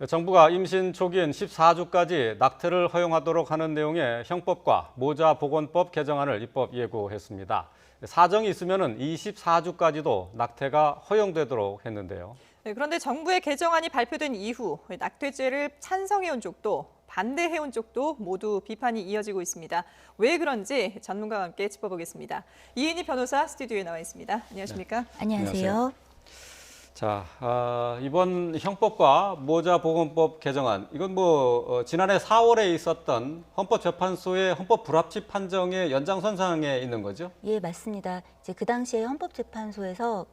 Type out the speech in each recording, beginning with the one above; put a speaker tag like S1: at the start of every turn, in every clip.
S1: 정부가 임신 초기인 14주까지 낙태를 허용하도록 하는 내용의 형법과 모자보건법 개정안을 입법 예고했습니다. 사정이 있으면 24주까지도 낙태가 허용되도록 했는데요.
S2: 네, 그런데 정부의 개정안이 발표된 이후 낙태죄를 찬성해온 쪽도 반대해온 쪽도 모두 비판이 이어지고 있습니다. 왜 그런지 전문가와 함께 짚어보겠습니다. 이인희 변호사 스튜디오에 나와 있습니다. 안녕하십니까?
S3: 네. 안녕하세요.
S1: 자, 이번 형법과 모자보건법 개정안, 이건 지난해 4월에 있었던 헌법재판소의 헌법 불합치 판정의 연장선상에 있는 거죠?
S3: 예, 맞습니다. 이제 그 당시에 헌법재판소에서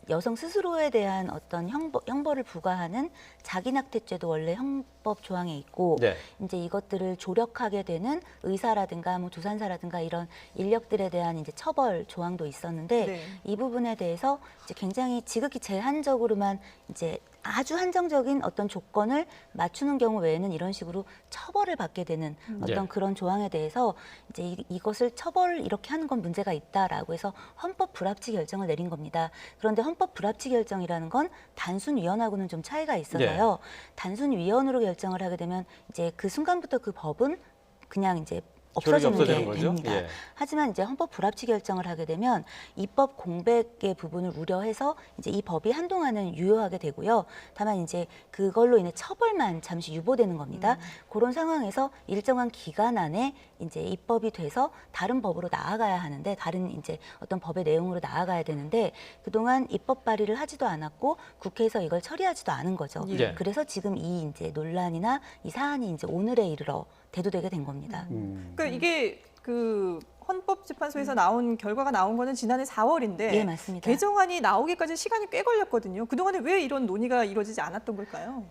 S3: 여성 스스로에 대한 어떤 형벌을 부과하는 자기낙태죄도 원래 형법 조항에 있고,
S1: 네.
S3: 이제 이것들을 조력하게 되는 의사라든가 조산사라든가 이런 인력들에 대한 이제 처벌 조항도 있었는데,
S2: 네.
S3: 이 부분에 대해서 이제 굉장히 지극히 제한적으로만 이제 아주 한정적인 어떤 조건을 맞추는 경우 외에는 이런 식으로 처벌을 받게 되는 어떤
S1: 예.
S3: 그런 조항에 대해서 이제 이것을 처벌을 이렇게 하는 건 문제가 있다라고 해서 헌법 불합치 결정을 내린 겁니다. 그런데 헌법 불합치 결정이라는 건 단순 위헌하고는 좀 차이가 있어서요. 단순 위헌으로 결정을 하게 되면 이제 그 순간부터 그 법은 그냥 이제 없어지는 게
S1: 없어지는 거죠?
S3: 됩니다.
S1: 예.
S3: 하지만 이제 헌법 불합치 결정을 하게 되면 입법 공백의 부분을 우려해서 이제 이 법이 한동안은 유효하게 되고요. 다만 이제 그걸로 인해 처벌만 잠시 유보되는 겁니다. 그런 상황에서 일정한 기간 안에 이제 입법이 돼서 다른 법으로 나아가야 하는데, 다른 이제 어떤 법의 내용으로 나아가야 되는데, 그동안 입법 발의를 하지도 않았고 국회에서 이걸 처리하지도 않은 거죠.
S1: 예.
S3: 그래서 지금 이 이제 논란이나 이 사안이 이제 오늘에 이르러 대두되게 된 겁니다.
S2: 그러니까 이게 그 헌법재판소에서 나온 결과가 나온 거는 지난해 4월인데
S3: 예, 맞습니다.
S2: 개정안이 나오기까지 시간이 꽤 걸렸거든요. 그동안에 왜 이런 논의가 이루어지지 않았던 걸까요?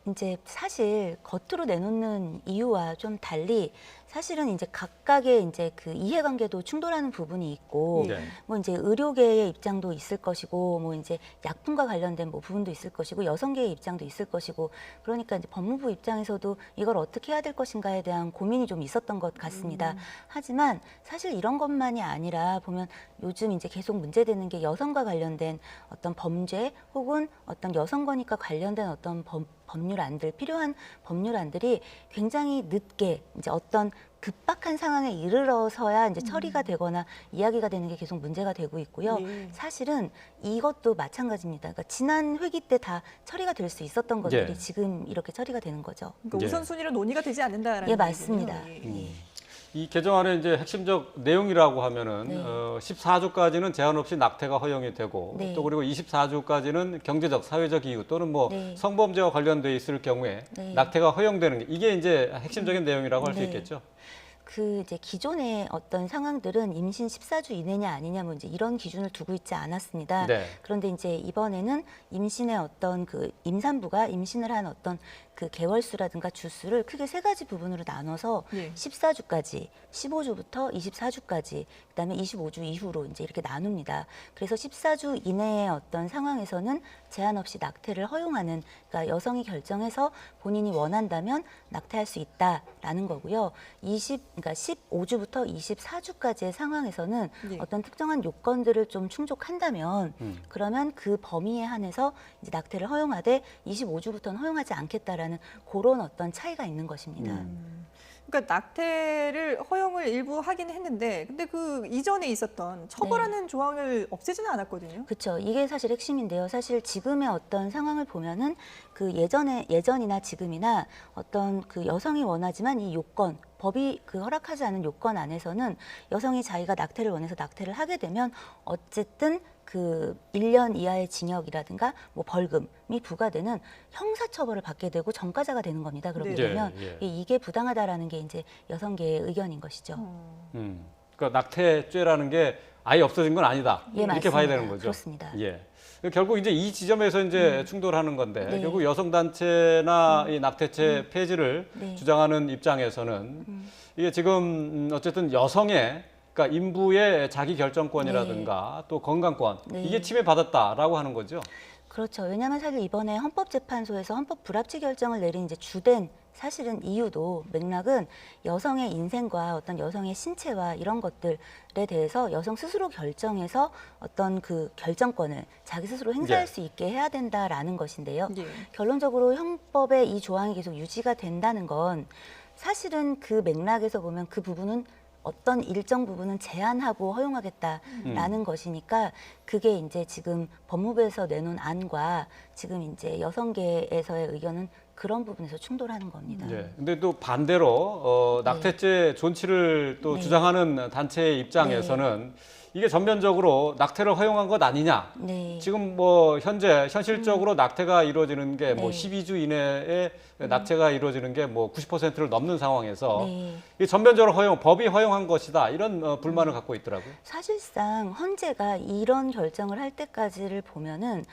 S3: 이제 사실 겉으로 내놓는 이유와 좀 달리 사실은 이제 각각의 이제 그 이해관계도 충돌하는 부분이 있고,
S1: 네.
S3: 이제 의료계의 입장도 있을 것이고, 이제 약품과 관련된 부분도 있을 것이고, 여성계의 입장도 있을 것이고, 그러니까 이제 법무부 입장에서도 이걸 어떻게 해야 될 것인가에 대한 고민이 좀 있었던 것 같습니다. 하지만 사실 이런 것만이 아니라 보면 요즘 이제 계속 문제되는 게 여성과 관련된 어떤 범죄 혹은 어떤 여성 권익과 관련된 어떤 법률안들, 필요한 법률안들이 굉장히 늦게 이제 어떤 급박한 상황에 이르러서야 이제 처리가 되거나 이야기가 되는 게 계속 문제가 되고 있고요.
S2: 네.
S3: 사실은 이것도 마찬가지입니다. 그러니까 지난 회기 때 다 처리가 될 수 있었던 것들이
S1: 예.
S3: 지금 이렇게 처리가 되는 거죠.
S2: 그러니까
S1: 예.
S2: 우선순위로 논의가 되지 않는다라는
S3: 예, 맞습니다.
S2: 얘기군요. 예.
S1: 이 개정안의 이제 핵심적 내용이라고 하면은
S3: 네.
S1: 14주까지는 제한 없이 낙태가 허용이 되고,
S3: 네.
S1: 또 그리고 24주까지는 경제적, 사회적 이유 또는
S3: 네.
S1: 성범죄와 관련돼 있을 경우에
S3: 네.
S1: 낙태가 허용되는 게 이게 이제 핵심적인 내용이라고 할 수
S3: 네.
S1: 있겠죠.
S3: 이제 기존의 어떤 상황들은 임신 14주 이내냐 아니냐 이제 이런 기준을 두고 있지 않았습니다.
S1: 네.
S3: 그런데 이제 이번에는 임신의 어떤 그 임산부가 임신을 한 어떤 그 개월수라든가 주수를 크게 세 가지 부분으로 나눠서
S2: 예.
S3: 14주까지, 15주부터 24주까지, 그다음에 25주 이후로 이제 이렇게 나눕니다. 그래서 14주 이내의 어떤 상황에서는 제한 없이 낙태를 허용하는, 그러니까 여성이 결정해서 본인이 원한다면 낙태할 수 있다라는 거고요. 그러니까 15주부터 24주까지의 상황에서는
S2: 예.
S3: 어떤 특정한 요건들을 좀 충족한다면 그러면 그 범위에 한해서 이제 낙태를 허용하되 25주부터는 허용하지 않겠다라는 그런 어떤 차이가 있는 것입니다.
S2: 그러니까 낙태를 허용을 일부 하긴 했는데 근데 그 이전에 있었던 처벌하는 조항을 없애지는 않았거든요.
S3: 그렇죠. 이게 사실 핵심인데요. 사실 지금의 어떤 상황을 보면은 그 예전이나 지금이나 어떤 그 여성이 원하지만 이 요건, 법이 그 허락하지 않은 요건 안에서는 여성이 자기가 낙태를 원해서 낙태를 하게 되면 어쨌든 그 1년 이하의 징역이라든가 벌금이 부과되는 형사처벌을 받게 되고 전과자가 되는 겁니다. 그렇게
S2: 네.
S3: 되면
S1: 예.
S3: 이게 부당하다라는 게 이제 여성계의 의견인 것이죠.
S1: 그러니까 낙태죄라는 게 아예 없어진 건 아니다.
S3: 예,
S1: 이렇게
S3: 맞습니다.
S1: 봐야 되는 거죠.
S3: 그렇습니다.
S1: 예. 결국 이제 이 지점에서 이제 충돌하는 건데,
S3: 네.
S1: 결국 여성단체나 이 낙태죄 폐지를
S3: 네.
S1: 주장하는 입장에서는 이게 지금 어쨌든 여성의, 그러니까 인부의 자기 결정권이라든가 또 건강권,
S3: 네.
S1: 이게 침해받았다라고 하는 거죠.
S3: 그렇죠. 왜냐하면 사실 이번에 헌법재판소에서 헌법 불합치 결정을 내린 이제 주된 사실은 이유도 맥락은 여성의 인생과 어떤 여성의 신체와 이런 것들에 대해서 여성 스스로 결정해서 어떤 그 결정권을 자기 스스로 행사할
S1: 예.
S3: 수 있게 해야 된다라는 것인데요.
S2: 예.
S3: 결론적으로 형법에 이 조항이 계속 유지가 된다는 건 사실은 그 맥락에서 보면 그 부분은 어떤 일정 부분은 제한하고 허용하겠다라는 것이니까 그게 이제 지금 법무부에서 내놓은 안과 지금 이제 여성계에서의 의견은 그런 부분에서 충돌하는 겁니다.
S1: 예. 근데 또 반대로 낙태죄 존치를 또
S3: 네.
S1: 주장하는 단체의 입장에서는 이게 전면적으로 낙태를 허용한 것 아니냐.
S3: 네.
S1: 지금 뭐 현실적으로 낙태가 이루어지는 게 뭐
S3: 네.
S1: 12주 이내에 낙태가 이루어지는 게 뭐 90%를 넘는 상황에서
S3: 네.
S1: 이게 전면적으로 법이 허용한 것이다. 이런 불만을 갖고 있더라고요.
S3: 사실상 헌재가 이런 결정을 할 때까지를 보면은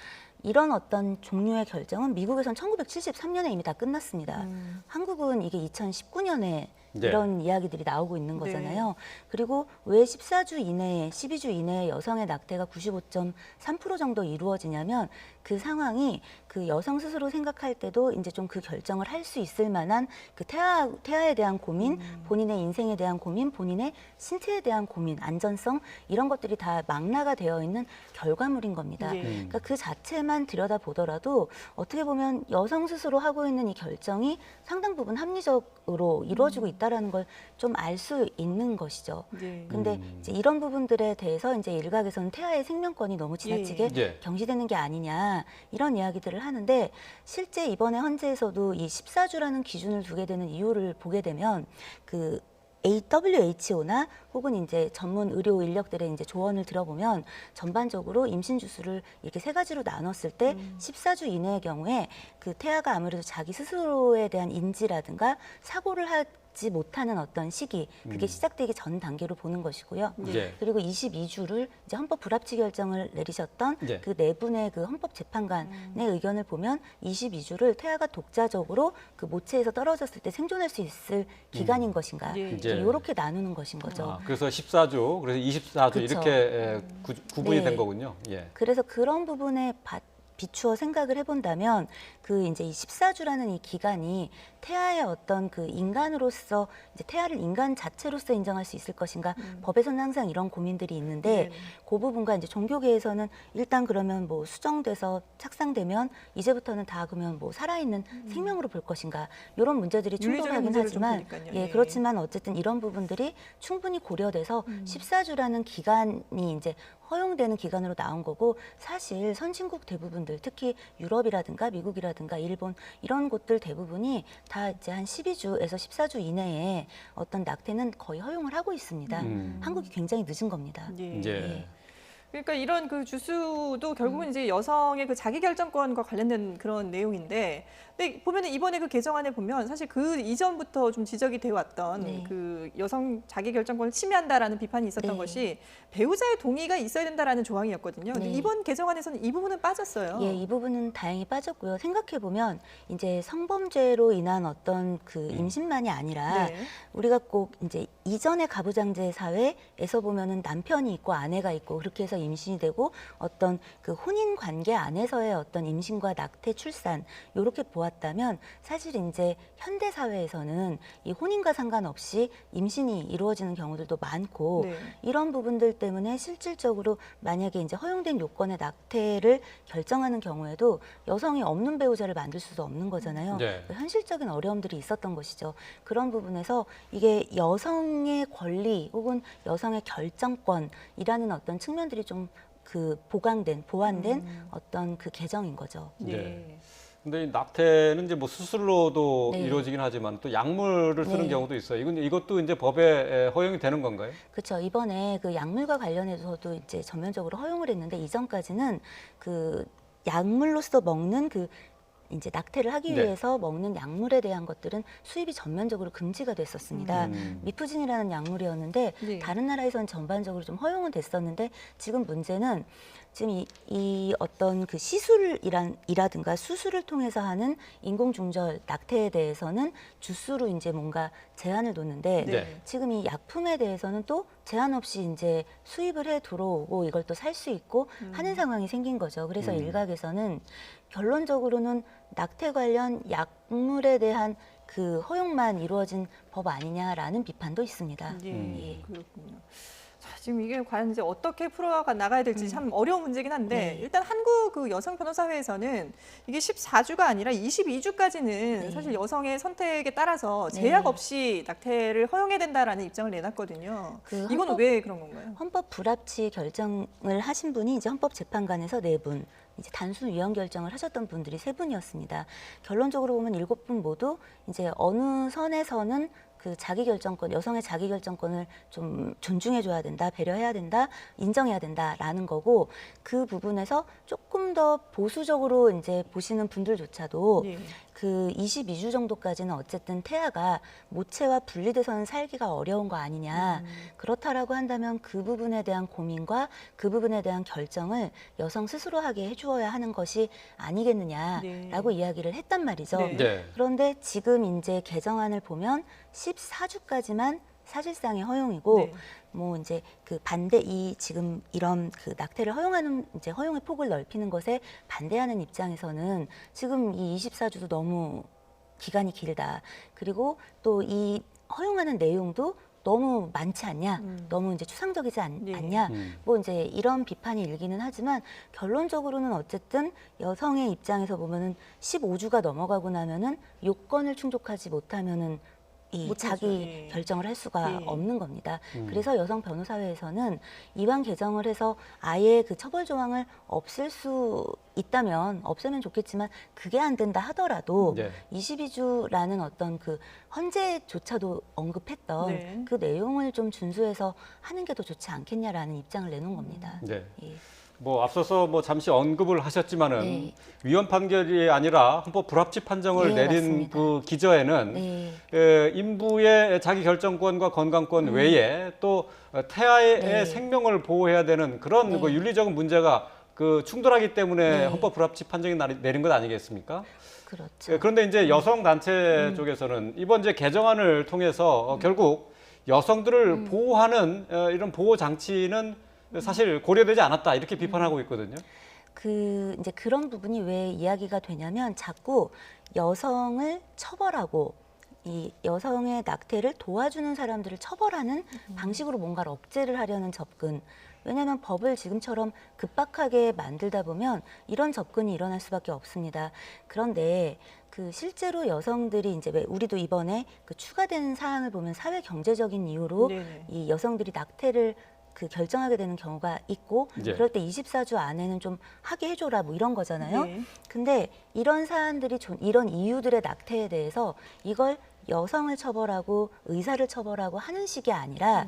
S3: 이런 어떤 종류의 결정은 미국에선 1973년에 이미 다 끝났습니다. 한국은 이게 2019년에
S1: 네.
S3: 이런 이야기들이 나오고 있는
S2: 네.
S3: 거잖아요. 그리고 왜 14주 이내에, 12주 이내에 여성의 낙태가 95.3% 정도 이루어지냐면 그 상황이 그 여성 스스로 생각할 때도 이제 좀 그 결정을 할 수 있을 만한 그 태아에 대한 고민, 본인의 인생에 대한 고민, 본인의 신체에 대한 고민, 안전성 이런 것들이 다 망라가 되어 있는 결과물인 겁니다.
S2: 예.
S3: 그러니까 그 자체만 들여다보더라도 어떻게 보면 여성 스스로 하고 있는 이 결정이 상당 부분 합리적으로 이루어지고 있다라는 걸 좀 알 수 있는 것이죠.
S2: 예.
S3: 근데 이제 이런 부분들에 대해서 이제 일각에서는 태아의 생명권이 너무 지나치게
S1: 예.
S3: 경시되는 게 아니냐 이런 이야기들을 하는데 실제 이번에 헌재에서도 이 14주라는 기준을 두게 되는 이유를 보게 되면 그 WHO나 혹은 이제 전문 의료 인력들의 이제 조언을 들어보면 전반적으로 임신 주수를 이렇게 세 가지로 나눴을 때 14주 이내의 경우에 그 태아가 아무래도 자기 스스로에 대한 인지라든가 사고를 하지 못하는 어떤 시기 그게 시작되기 전 단계로 보는 것이고요.
S1: 예.
S3: 그리고 22주를 이제 헌법 불합치 결정을 내리셨던
S1: 예.
S3: 그 네 분의 그 헌법재판관의 의견을 보면 22주를 태아가 독자적으로 그 모체에서 떨어졌을 때 생존할 수 있을 기간인 것인가
S2: 예.
S1: 이제
S3: 이렇게 나누는 것인 거죠.
S1: 아, 그래서 14주, 그래서 24주
S3: 그쵸.
S1: 이렇게 구분이
S3: 네.
S1: 된 거군요. 예.
S3: 그래서 그런 부분에 비추어 생각을 해본다면 그 이제 이 14주라는 이 기간이 태아의 어떤 그 인간으로서 이제 태아를 인간 자체로서 인정할 수 있을 것인가 법에서는 항상 이런 고민들이 있는데
S2: 네네.
S3: 그 부분과 이제 종교계에서는 일단 그러면 뭐 수정돼서 착상되면 이제부터는 다 그러면 뭐 살아있는 생명으로 볼 것인가 이런 문제들이
S2: 윤리적인
S3: 충돌하긴
S2: 문제를 좀
S3: 하지만
S2: 보니까요.
S3: 예
S2: 예.
S3: 그렇지만 어쨌든 이런 부분들이 충분히 고려돼서 14주라는 기간이 이제 허용되는 기간으로 나온 거고 사실 선진국 대부분들 특히 유럽이라든가 미국이라든가 일본 이런 곳들 대부분이 다 이제 한 12주에서 14주 이내에 어떤 낙태는 거의 허용을 하고 있습니다. 한국이 굉장히 늦은 겁니다.
S2: 예.
S1: 이제
S2: 그러니까 이런 그 주수도 결국은 이제 여성의 그 자기 결정권과 관련된 그런 내용인데, 근데 보면은 이번에 그 개정안에 보면 사실 그 이전부터 좀 지적이 돼 왔던
S3: 네.
S2: 그 여성 자기 결정권을 침해한다라는 비판이 있었던
S3: 네.
S2: 것이 배우자의 동의가 있어야 된다라는 조항이었거든요. 근데
S3: 네.
S2: 이번 개정안에서는 이 부분은 빠졌어요.
S3: 예, 이 부분은 다행히 빠졌고요. 생각해 보면 이제 성범죄로 인한 어떤 그 임신만이 아니라
S2: 네.
S3: 우리가 꼭 이제 이전의 가부장제 사회에서 보면은 남편이 있고 아내가 있고 그렇게 해서 임신이 되고 어떤 그 혼인 관계 안에서의 어떤 임신과 낙태, 출산 이렇게 보았다면 사실 이제 현대 사회에서는 이 혼인과 상관없이 임신이 이루어지는 경우들도 많고
S2: 네.
S3: 이런 부분들 때문에 실질적으로 만약에 이제 허용된 요건의 낙태를 결정하는 경우에도 여성이 없는 배우자를 만들 수도 없는 거잖아요.
S1: 네.
S3: 현실적인 어려움들이 있었던 것이죠. 그런 부분에서 이게 여성의 권리 혹은 여성의 결정권이라는 어떤 측면들이 좀 그 보완된 어떤 그 개정인 거죠.
S1: 네. 근데 이 낙태는 이제 뭐 수술로도
S3: 네.
S1: 이루어지긴 하지만 또 약물을 쓰는
S3: 네.
S1: 경우도 있어요. 이것도 이제 법에 허용이 되는 건가요?
S3: 그렇죠. 이번에 그 약물과 관련해서도 이제 전면적으로 허용을 했는데 이전까지는 그 약물로서 먹는 그 이제 낙태를 하기
S1: 네.
S3: 위해서 먹는 약물에 대한 것들은 수입이 전면적으로 금지가 됐었습니다. 미프진이라는 약물이었는데
S2: 네.
S3: 다른 나라에서는 전반적으로 좀 허용은 됐었는데 지금 문제는 지금 이 어떤 그 시술이라든가 수술을 통해서 하는 인공중절 낙태에 대해서는 주수로 이제 뭔가 제한을 놓는데
S1: 네.
S3: 지금 이 약품에 대해서는 또 제한 없이 이제 수입을 해 들어오고 이걸 또 살 수 있고 하는 상황이 생긴 거죠. 그래서 일각에서는 결론적으로는 낙태 관련 약물에 대한 그 허용만 이루어진 법 아니냐라는 비판도 있습니다.
S2: 예, 그렇군요. 자, 지금 이게 과연 이제 어떻게 풀어가 나가야 될지 참 어려운 문제긴 한데
S3: 네.
S2: 일단 한국 그 여성 변호사회에서는 이게 14주가 아니라 22주까지는 사실 여성의 선택에 따라서 제약 없이 낙태를 허용해야 된다라는 입장을 내놨거든요.
S3: 그
S2: 이건 왜 그런 건가요?
S3: 헌법 불합치 결정을 하신 분이 이제 헌법재판관에서 4분, 이제 단순 위헌 결정을 하셨던 분들이 3분이었습니다. 결론적으로 보면 7분 모두 이제 어느 선에서는 그 자기결정권, 여성의 자기결정권을 좀 존중해줘야 된다, 배려해야 된다, 인정해야 된다라는 거고, 그 부분에서 조금 더 보수적으로 이제 보시는 분들조차도
S2: 예.
S3: 그 22주 정도까지는 어쨌든 태아가 모체와 분리돼서는 살기가 어려운 거 아니냐. 그렇다라고 한다면 그 부분에 대한 고민과 그 부분에 대한 결정을 여성 스스로 하게 해주어야 하는 것이 아니겠느냐라고 이야기를 했단 말이죠.
S2: 네.
S1: 네.
S3: 그런데 지금 이제 개정안을 보면 14주까지만 사실상의 허용이고
S2: 네.
S3: 뭐 이제 그 반대 이 지금 이런 그 낙태를 허용하는 이제 허용의 폭을 넓히는 것에 반대하는 입장에서는 지금 이 24주도 너무 기간이 길다. 그리고 또 이 허용하는 내용도 너무 많지 않냐, 너무 이제 추상적이지
S2: 네.
S3: 않냐, 뭐 이제 이런 비판이 일기는 하지만 결론적으로는 어쨌든 여성의 입장에서 보면은 15주가 넘어가고 나면은 요건을 충족하지 못하면은 이
S2: 못하죠.
S3: 자기
S2: 예.
S3: 결정을 할 수가
S2: 예.
S3: 없는 겁니다. 그래서 여성 변호사회에서는 이왕 개정을 해서 아예 그 처벌 조항을 없앨 수 있다면 없애면 좋겠지만 그게 안 된다 하더라도
S1: 네.
S3: 22주라는 어떤 그 헌재조차도 언급했던
S2: 네.
S3: 그 내용을 좀 준수해서 하는 게 더 좋지 않겠냐라는 입장을 내놓은 겁니다.
S1: 네.
S3: 예.
S1: 뭐 앞서서 뭐 잠시 언급을 하셨지만은
S3: 네.
S1: 위헌 판결이 아니라 헌법 불합치 판정을
S3: 네,
S1: 내린
S3: 맞습니다.
S1: 그 기저에는
S3: 네.
S1: 인부의 자기 결정권과 건강권 외에 또 태아의
S3: 네.
S1: 생명을 보호해야 되는 그런
S3: 네.
S1: 그 윤리적인 문제가 그 충돌하기 때문에
S3: 네.
S1: 헌법 불합치 판정이 내린 것 아니겠습니까?
S3: 그렇죠.
S1: 그런데 이제 여성 단체 쪽에서는 이번 이제 개정안을 통해서 결국 여성들을 보호하는 이런 보호 장치는 사실 고려되지 않았다 이렇게 비판하고 있거든요.
S3: 그 이제 그런 부분이 왜 이야기가 되냐면 자꾸 여성을 처벌하고 이 여성의 낙태를 도와주는 사람들을 처벌하는 방식으로 뭔가를 억제를 하려는 접근. 왜냐하면 법을 지금처럼 급박하게 만들다 보면 이런 접근이 일어날 수밖에 없습니다. 그런데 그 실제로 여성들이 이제 왜 우리도 이번에 그 추가된 사항을 보면 사회 경제적인 이유로
S2: 네네.
S3: 이 여성들이 낙태를 그 결정하게 되는 경우가 있고
S1: 예.
S3: 그럴 때 24주 안에는 좀 하게 해줘라 뭐 이런 거잖아요.
S2: 네.
S3: 근데 이런 사안들이 이런 이유들의 낙태에 대해서 이걸 여성을 처벌하고 의사를 처벌하고 하는 식이 아니라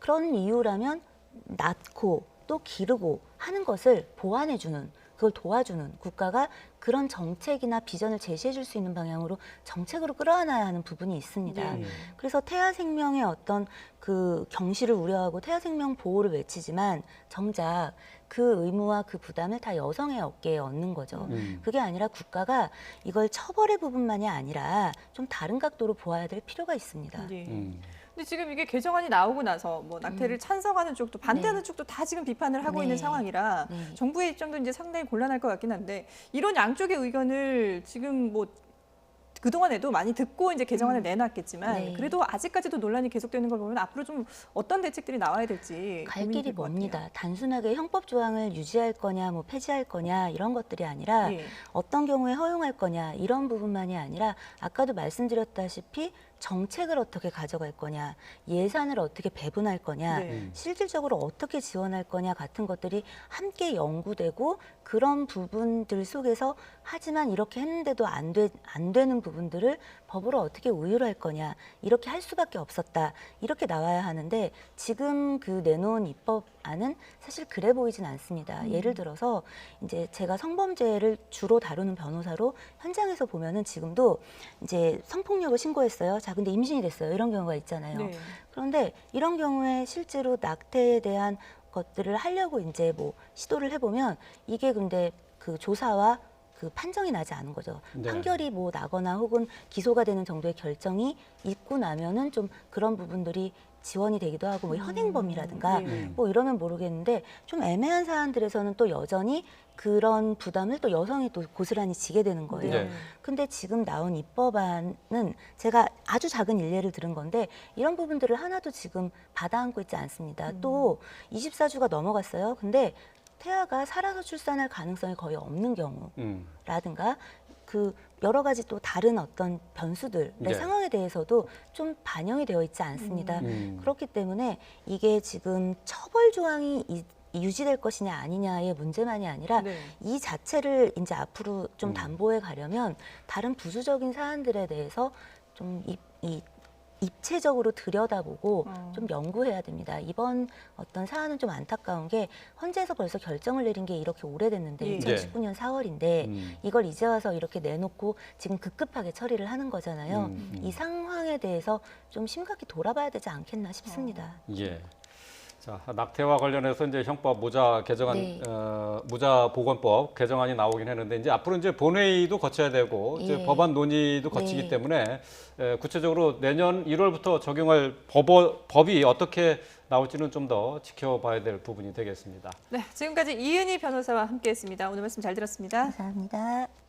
S3: 그런 이유라면 낳고 또 기르고 하는 것을 보완해주는 그걸 도와주는 국가가 그런 정책이나 비전을 제시해 줄 수 있는 방향으로 정책으로 끌어안아야 하는 부분이 있습니다. 그래서 태아 생명의 어떤 그 경시를 우려하고 태아 생명 보호를 외치지만 정작 그 의무와 그 부담을 다 여성의 어깨에 얹는 거죠. 그게 아니라 국가가 이걸 처벌의 부분만이 아니라 좀 다른 각도로 보아야 될 필요가 있습니다.
S2: 예. 근데 지금 이게 개정안이 나오고 나서 뭐 낙태를 찬성하는 쪽도 반대하는 쪽도 다 지금 비판을 하고
S3: 네.
S2: 있는 상황이라
S3: 네.
S2: 정부의 입장도 이제 상당히 곤란할 것 같긴 한데 이런 양쪽의 의견을 지금 뭐 그동안에도 많이 듣고 이제 개정안을 내놨겠지만
S3: 네.
S2: 그래도 아직까지도 논란이 계속되는 걸 보면 앞으로 좀 어떤 대책들이 나와야 될지
S3: 갈
S2: 고민이
S3: 길이
S2: 될것 같아요.
S3: 멉니다. 단순하게 형법 조항을 유지할 거냐, 뭐 폐지할 거냐 이런 것들이 아니라
S2: 예.
S3: 어떤 경우에 허용할 거냐 이런 부분만이 아니라 아까도 말씀드렸다시피 정책을 어떻게 가져갈 거냐, 예산을 어떻게 배분할 거냐,
S2: 네.
S3: 실질적으로 어떻게 지원할 거냐 같은 것들이 함께 연구되고 그런 부분들 속에서 하지만 이렇게 했는데도 안 되는 부분들을 법으로 어떻게 우유할 거냐 이렇게 할 수밖에 없었다 이렇게 나와야 하는데 지금 그 내놓은 입법안은 사실 그래 보이진 않습니다. 예를 들어서 이제 제가 성범죄를 주로 다루는 변호사로 현장에서 보면은 지금도 이제 성폭력을 신고했어요. 자 근데 임신이 됐어요. 이런 경우가 있잖아요.
S2: 네.
S3: 그런데 이런 경우에 실제로 낙태에 대한 것들을 하려고 이제 뭐 시도를 해보면 이게 근데 그 조사와 그 판정이 나지 않은 거죠.
S1: 네.
S3: 판결이 뭐 나거나 혹은 기소가 되는 정도의 결정이 있고 나면은 좀 그런 부분들이 지원이 되기도 하고 뭐 현행범이라든가
S2: 네.
S3: 뭐 이러면 모르겠는데 좀 애매한 사안들에서는 또 여전히 그런 부담을 또 여성이 또 고스란히 지게 되는 거예요.
S1: 네.
S3: 근데 지금 나온 입법안은 제가 아주 작은 일례를 들은 건데 이런 부분들을 하나도 지금 받아안고 있지 않습니다. 또 24주가 넘어갔어요. 근데 태아가 살아서 출산할 가능성이 거의 없는 경우라든가 그 여러 가지 또 다른 어떤 변수들의
S1: 네.
S3: 상황에 대해서도 좀 반영이 되어 있지 않습니다. 그렇기 때문에 이게 지금 처벌 조항이 유지될 것이냐 아니냐의 문제만이 아니라
S2: 네.
S3: 이 자체를 이제 앞으로 좀 담보해 가려면 다른 부수적인 사안들에 대해서 좀 입체적으로 들여다보고 좀 연구해야 됩니다. 이번 어떤 사안은 좀 안타까운 게 헌재에서 벌써 결정을 내린 게 이렇게 오래됐는데
S2: 예.
S3: 2019년 4월인데 이걸 이제 와서 이렇게 내놓고 지금 급급하게 처리를 하는 거잖아요. 이 상황에 대해서 좀 심각히 돌아봐야 되지 않겠나 싶습니다.
S1: 예. 자, 낙태와 관련해서 이제 형법 모자 개정안,
S3: 네.
S1: 모자 보건법 개정안이 나오긴 했는데 이제 앞으로 이제 본회의도 거쳐야 되고 이제
S3: 예.
S1: 법안 논의도 거치기
S3: 네.
S1: 때문에 구체적으로 내년 1월부터 적용할 법이 어떻게 나올지는 좀 더 지켜봐야 될 부분이 되겠습니다.
S2: 네, 지금까지 이은희 변호사와 함께했습니다. 오늘 말씀 잘 들었습니다.
S3: 감사합니다.